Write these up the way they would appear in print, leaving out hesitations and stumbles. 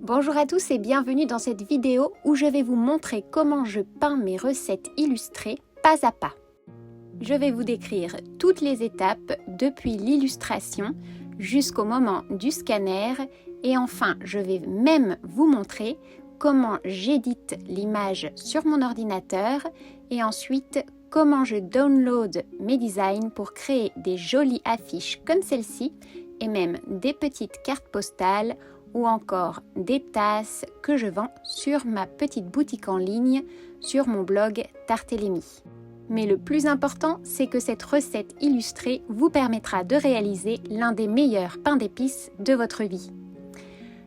Bonjour à tous et bienvenue dans cette vidéo où je vais vous montrer comment je peins mes recettes illustrées pas à pas. Je vais vous décrire toutes les étapes depuis l'illustration jusqu'au moment du scanner et enfin je vais même vous montrer comment j'édite l'image sur mon ordinateur et ensuite comment je download mes designs pour créer des jolies affiches comme celle-ci et même des petites cartes postales ou encore des tasses que je vends sur ma petite boutique en ligne sur mon blog Tartelemi. Mais le plus important, c'est que cette recette illustrée vous permettra de réaliser l'un des meilleurs pains d'épices de votre vie.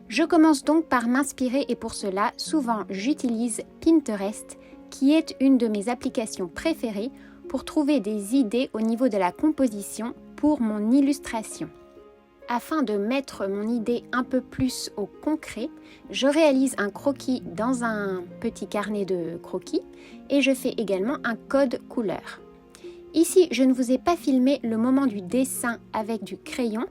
Je commence donc par m'inspirer et pour cela, souvent j'utilise Pinterest qui est une de mes applications préférées pour trouver des idées au niveau de la composition pour mon illustration. Afin de mettre mon idée un peu plus au concret, je réalise un croquis dans un petit carnet de croquis et je fais également un code couleur. Ici, je ne vous ai pas filmé le moment du dessin avec du crayon,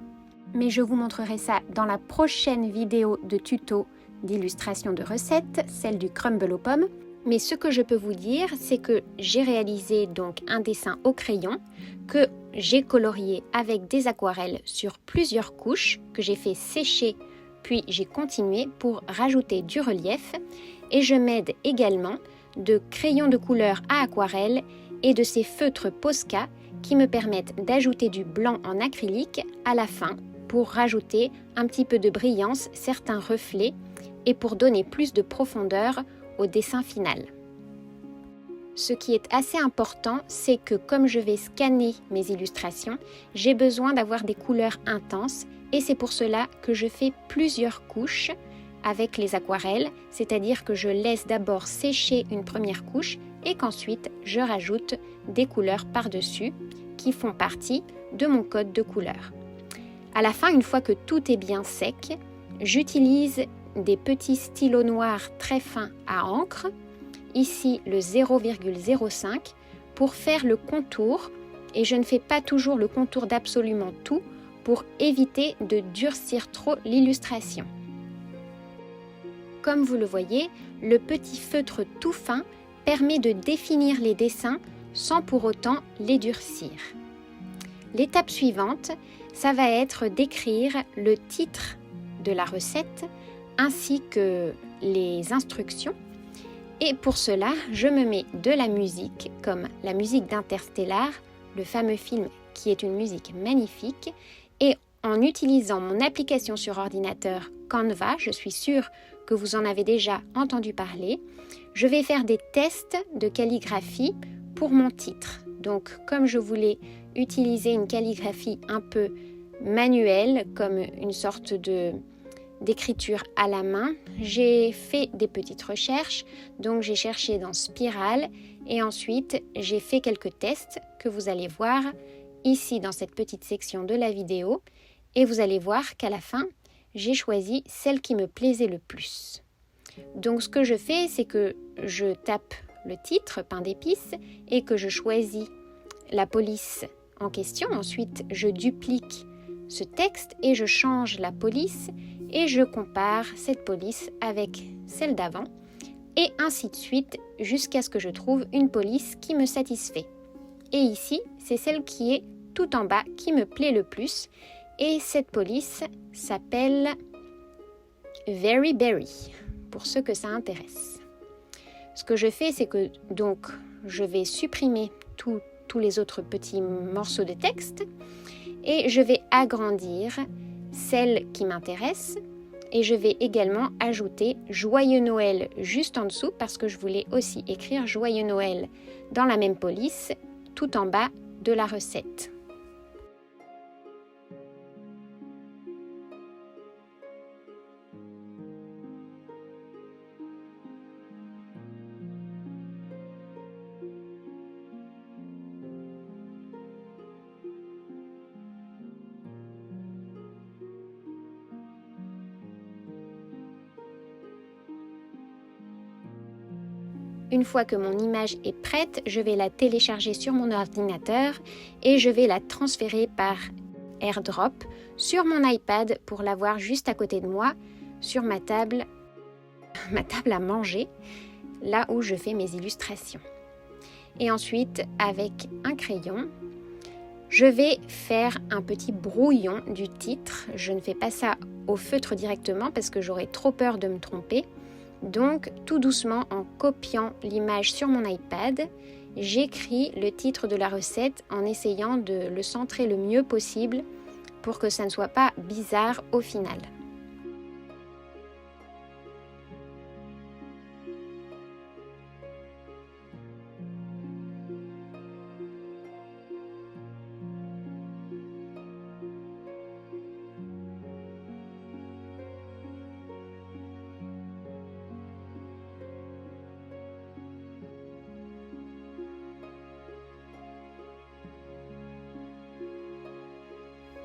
mais je vous montrerai ça dans la prochaine vidéo de tuto d'illustration de recettes, celle du crumble aux pommes. Mais ce que je peux vous dire, c'est que j'ai réalisé donc un dessin au crayon que j'ai colorié avec des aquarelles sur plusieurs couches que j'ai fait sécher puis j'ai continué pour rajouter du relief et je m'aide également de crayons de couleur à aquarelle et de ces feutres Posca qui me permettent d'ajouter du blanc en acrylique à la fin pour rajouter un petit peu de brillance, certains reflets et pour donner plus de profondeur au dessin final. Ce qui est assez important, c'est que comme je vais scanner mes illustrations, j'ai besoin d'avoir des couleurs intenses et c'est pour cela que je fais plusieurs couches avec les aquarelles, c'est-à-dire que je laisse d'abord sécher une première couche et qu'ensuite je rajoute des couleurs par-dessus qui font partie de mon code de couleurs. À la fin, une fois que tout est bien sec, j'utilise des petits stylos noirs très fins à encre, ici le 0,05 pour faire le contour et je ne fais pas toujours le contour d'absolument tout pour éviter de durcir trop l'illustration. Comme vous le voyez, le petit feutre tout fin permet de définir les dessins sans pour autant les durcir. L'étape suivante, ça va être d'écrire le titre de la recette ainsi que les instructions. Et pour cela, je me mets de la musique, comme la musique d'Interstellar, le fameux film qui est une musique magnifique. Et en utilisant mon application sur ordinateur Canva, je suis sûre que vous en avez déjà entendu parler, je vais faire des tests de calligraphie pour mon titre. Donc, comme je voulais utiliser une calligraphie un peu manuelle, comme une sorte d'écriture à la main, j'ai fait des petites recherches, donc j'ai cherché dans Spirale et ensuite j'ai fait quelques tests que vous allez voir ici dans cette petite section de la vidéo et vous allez voir qu'à la fin j'ai choisi celle qui me plaisait le plus. Donc ce que je fais, c'est que je tape le titre pain d'épices et que je choisis la police en question, ensuite je duplique ce texte et je change la police et je compare cette police avec celle d'avant et ainsi de suite jusqu'à ce que je trouve une police qui me satisfait. Et ici, c'est celle qui est tout en bas qui me plaît le plus et cette police s'appelle Very Berry pour ceux que ça intéresse. Ce que je fais, c'est que donc je vais supprimer tous les autres petits morceaux de texte et je vais agrandir celle qui m'intéresse et je vais également ajouter Joyeux Noël juste en dessous parce que je voulais aussi écrire Joyeux Noël dans la même police tout en bas de la recette. Une fois que mon image est prête, je vais la télécharger sur mon ordinateur et je vais la transférer par AirDrop sur mon iPad pour l'avoir juste à côté de moi sur ma table ma table à manger, là où je fais mes illustrations. Et ensuite, avec un crayon, je vais faire un petit brouillon du titre. Je ne fais pas ça au feutre directement parce que j'aurais trop peur de me tromper. Donc, tout doucement, en copiant l'image sur mon iPad, j'écris le titre de la recette en essayant de le centrer le mieux possible pour que ça ne soit pas bizarre au final.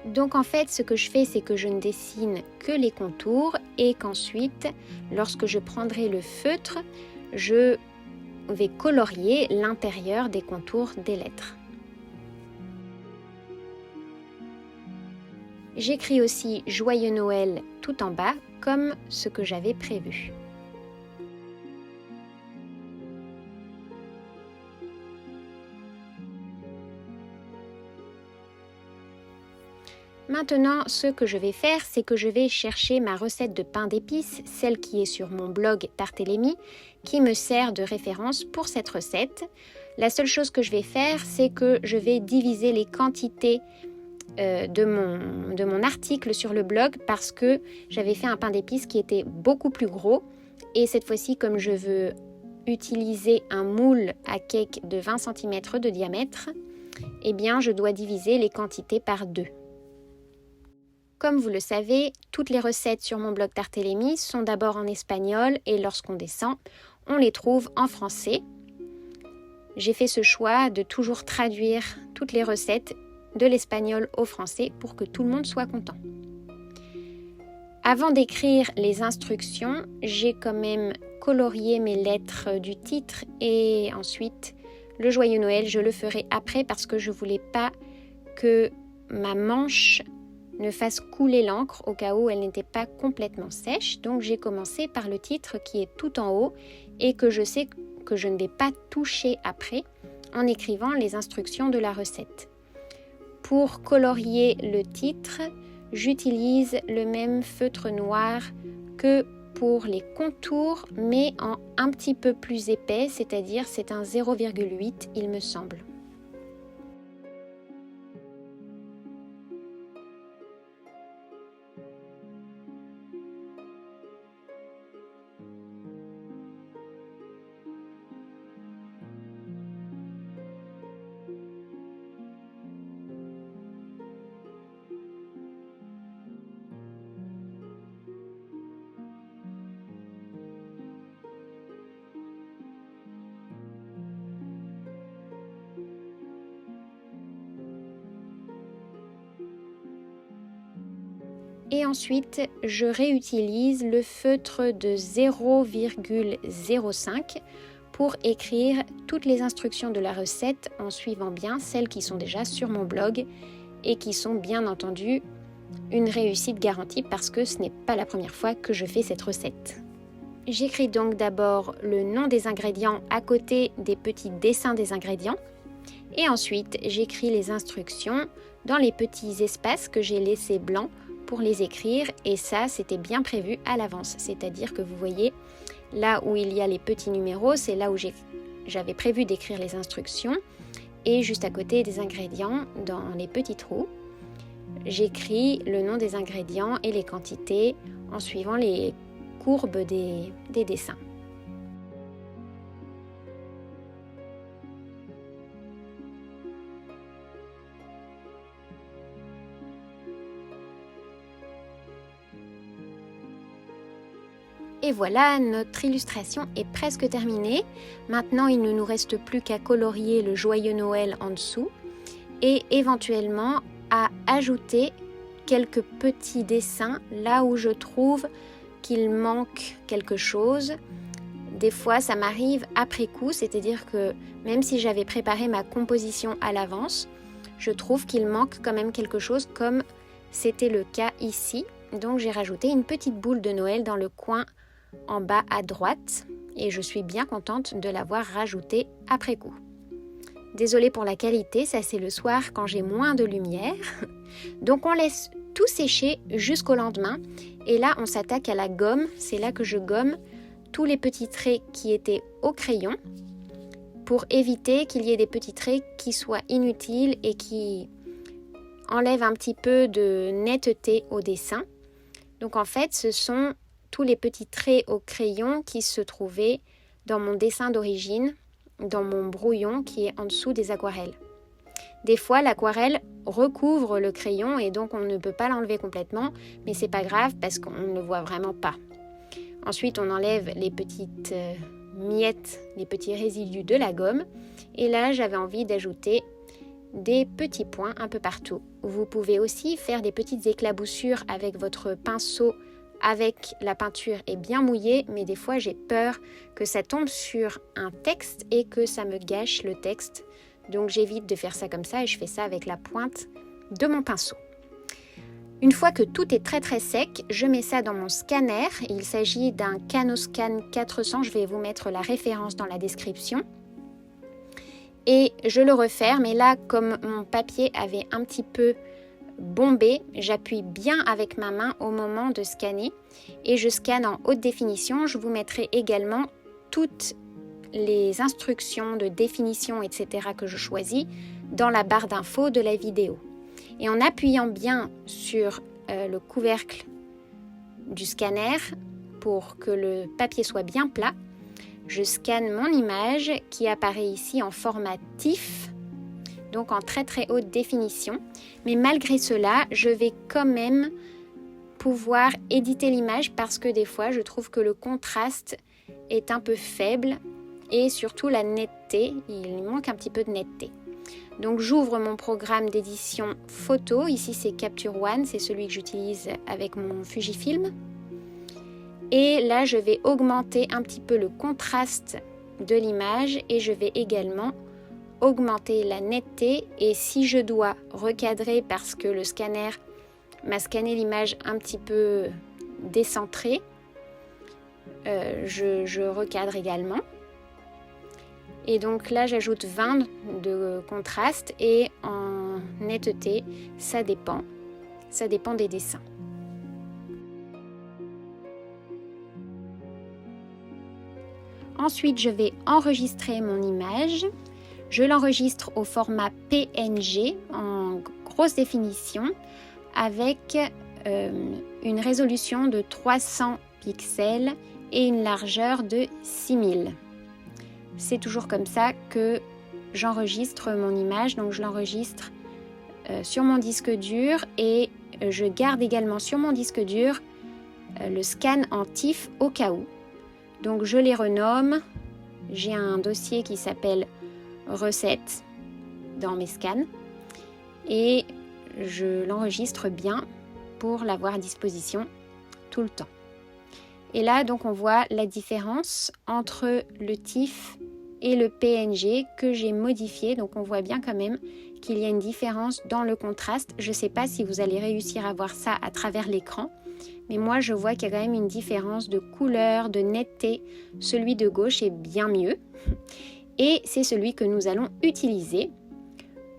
Donc en fait, ce que je fais, c'est que je ne dessine que les contours et qu'ensuite, lorsque je prendrai le feutre, je vais colorier l'intérieur des contours des lettres. J'écris aussi Joyeux Noël tout en bas, comme ce que j'avais prévu. Maintenant, ce que je vais faire, c'est que je vais chercher ma recette de pain d'épices, celle qui est sur mon blog Tartélémie, qui me sert de référence pour cette recette. La seule chose que je vais faire, c'est que je vais diviser les quantités de mon article sur le blog parce que j'avais fait un pain d'épices qui était beaucoup plus gros. Et cette fois-ci, comme je veux utiliser un moule à cake de 20 cm de diamètre, eh bien, je dois diviser les quantités par 2. Comme vous le savez, toutes les recettes sur mon blog Tartélémie sont d'abord en espagnol et lorsqu'on descend, on les trouve en français. J'ai fait ce choix de toujours traduire toutes les recettes de l'espagnol au français pour que tout le monde soit content. Avant d'écrire les instructions, j'ai quand même colorié mes lettres du titre et ensuite le Joyeux Noël, je le ferai après parce que je ne voulais pas que ma manche ne fasse couler l'encre au cas où elle n'était pas complètement sèche. Donc j'ai commencé par le titre qui est tout en haut et que je sais que je ne vais pas toucher après en écrivant les instructions de la recette. Pour colorier le titre, j'utilise le même feutre noir que pour les contours mais en un petit peu plus épais, c'est-à-dire c'est un 0,8 il me semble. Et ensuite, je réutilise le feutre de 0,05 pour écrire toutes les instructions de la recette en suivant bien celles qui sont déjà sur mon blog et qui sont bien entendu une réussite garantie parce que ce n'est pas la première fois que je fais cette recette. J'écris donc d'abord le nom des ingrédients à côté des petits dessins des ingrédients et ensuite j'écris les instructions dans les petits espaces que j'ai laissés blancs pour les écrire et ça c'était bien prévu à l'avance, c'est-à-dire que vous voyez là où il y a les petits numéros, c'est là où j'avais prévu d'écrire les instructions et juste à côté des ingrédients dans les petits trous, j'écris le nom des ingrédients et les quantités en suivant les courbes des dessins. Et voilà, notre illustration est presque terminée. Maintenant, il ne nous reste plus qu'à colorier le Joyeux Noël en dessous et éventuellement à ajouter quelques petits dessins là où je trouve qu'il manque quelque chose. Des fois, ça m'arrive après coup, c'est-à-dire que même si j'avais préparé ma composition à l'avance, je trouve qu'il manque quand même quelque chose comme c'était le cas ici. Donc j'ai rajouté une petite boule de Noël dans le coin en bas à droite et je suis bien contente de l'avoir rajouté après coup. Désolée pour la qualité, ça c'est le soir quand j'ai moins de lumière. Donc on laisse tout sécher jusqu'au lendemain et là on s'attaque à la gomme. C'est là que je gomme tous les petits traits qui étaient au crayon pour éviter qu'il y ait des petits traits qui soient inutiles et qui enlèvent un petit peu de netteté au dessin. Donc en fait ce sont tous les petits traits au crayon qui se trouvaient dans mon dessin d'origine, dans mon brouillon qui est en dessous des aquarelles. Des fois, l'aquarelle recouvre le crayon et donc on ne peut pas l'enlever complètement, mais c'est pas grave parce qu'on ne le voit vraiment pas. Ensuite, on enlève les petites miettes, les petits résidus de la gomme. Et là, j'avais envie d'ajouter des petits points un peu partout. Vous pouvez aussi faire des petites éclaboussures avec votre pinceau avec la peinture est bien mouillée, mais des fois j'ai peur que ça tombe sur un texte et que ça me gâche le texte. Donc j'évite de faire ça comme ça et je fais ça avec la pointe de mon pinceau. Une fois que tout est très sec, je mets ça dans mon scanner. Il s'agit d'un Canoscan 400, je vais vous mettre la référence dans la description. Et je le referme et là, comme mon papier avait un petit peu bombé, j'appuie bien avec ma main au moment de scanner et je scanne en haute définition. Je vous mettrai également toutes les instructions de définition, etc. que je choisis dans la barre d'infos de la vidéo. Et en appuyant bien sur le couvercle du scanner pour que le papier soit bien plat, je scanne mon image qui apparaît ici en format TIFF, donc en très haute définition. Mais malgré cela, je vais quand même pouvoir éditer l'image parce que des fois, je trouve que le contraste est un peu faible et surtout la netteté, il manque un petit peu de netteté. Donc j'ouvre mon programme d'édition photo, ici c'est Capture One, c'est celui que j'utilise avec mon Fujifilm. Et là, je vais augmenter un petit peu le contraste de l'image et je vais également augmenter la netteté. Et si je dois recadrer parce que le scanner m'a scanné l'image un petit peu décentrée, je recadre également. Et donc là, j'ajoute 20 de contraste et en netteté, ça dépend des dessins. Ensuite, je vais enregistrer mon image. Je l'enregistre au format PNG en grosse définition avec une résolution de 300 pixels et une largeur de 6000. C'est toujours comme ça que j'enregistre mon image. Donc je l'enregistre sur mon disque dur et je garde également sur mon disque dur le scan en TIFF au cas où. Donc je les renomme. J'ai un dossier qui s'appelle recettes dans mes scans et je l'enregistre bien pour l'avoir à disposition tout le temps. Et là donc on voit la différence entre le TIFF et le PNG que j'ai modifié. Donc on voit bien quand même qu'il y a une différence dans le contraste. Je ne sais pas si vous allez réussir à voir ça à travers l'écran, mais moi je vois qu'il y a quand même une différence de couleur, de netteté. Celui de gauche est bien mieux et c'est celui que nous allons utiliser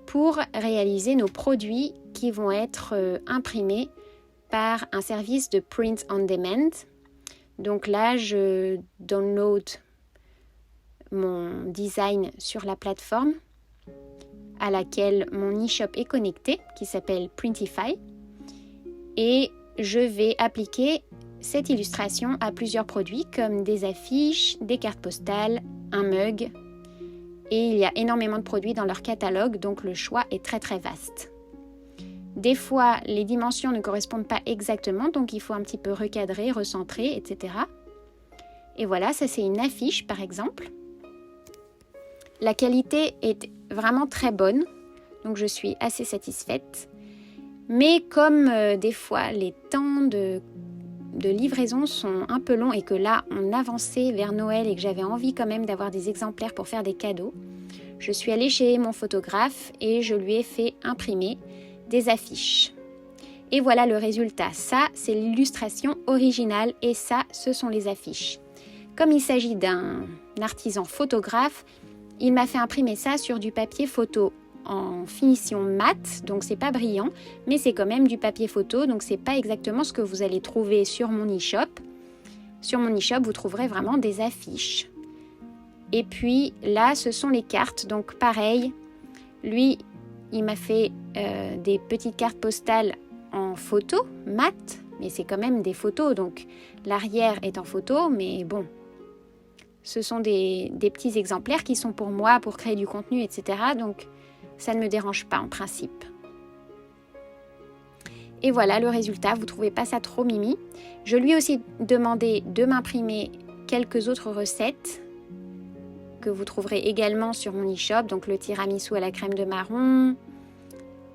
pour réaliser nos produits qui vont être imprimés par un service de print on demand. Donc là, je download mon design sur la plateforme à laquelle mon e-shop est connecté, qui s'appelle Printify. Et je vais appliquer cette illustration à plusieurs produits comme des affiches, des cartes postales, un mug. Et il y a énormément de produits dans leur catalogue, donc le choix est très vaste. Des fois, les dimensions ne correspondent pas exactement, donc il faut un petit peu recadrer, recentrer, etc. Et voilà, ça c'est une affiche par exemple. La qualité est vraiment très bonne, donc je suis assez satisfaite. Mais comme des fois les temps de livraison sont un peu longs et que là on avançait vers Noël et que j'avais envie quand même d'avoir des exemplaires pour faire des cadeaux, je suis allée chez mon photographe et je lui ai fait imprimer des affiches. Et voilà le résultat. Ça, c'est l'illustration originale et ça, ce sont les affiches. Comme il s'agit d'un artisan photographe, il m'a fait imprimer ça sur du papier photo en finition mat, donc c'est pas brillant, mais c'est quand même du papier photo, donc c'est pas exactement ce que vous allez trouver sur mon e-shop. Sur mon e-shop, vous trouverez vraiment des affiches. Et puis là, ce sont les cartes, donc pareil, lui, il m'a fait des petites cartes postales en photo, mat, mais c'est quand même des photos, donc l'arrière est en photo, mais bon, ce sont des petits exemplaires qui sont pour moi, pour créer du contenu, etc. Donc, ça ne me dérange pas en principe. Et voilà le résultat, vous ne trouvez pas ça trop mimi? Je lui ai aussi demandé de m'imprimer quelques autres recettes que vous trouverez également sur mon e-shop, donc le tiramisu à la crème de marron,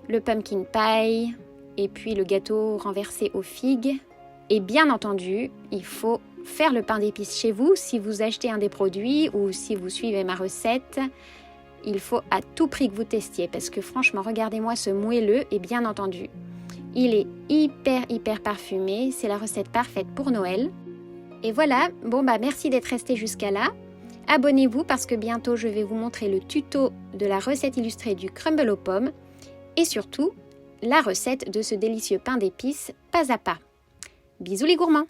le pumpkin pie, et puis le gâteau renversé aux figues. Et bien entendu, il faut faire le pain d'épices chez vous. Si vous achetez un des produits ou si vous suivez ma recette, il faut à tout prix que vous testiez parce que franchement, regardez-moi ce moelleux et bien entendu, il est hyper parfumé. C'est la recette parfaite pour Noël. Et voilà, bon bah merci d'être resté jusqu'à là. Abonnez-vous parce que bientôt je vais vous montrer le tuto de la recette illustrée du crumble aux pommes et surtout la recette de ce délicieux pain d'épices pas à pas. Bisous les gourmands!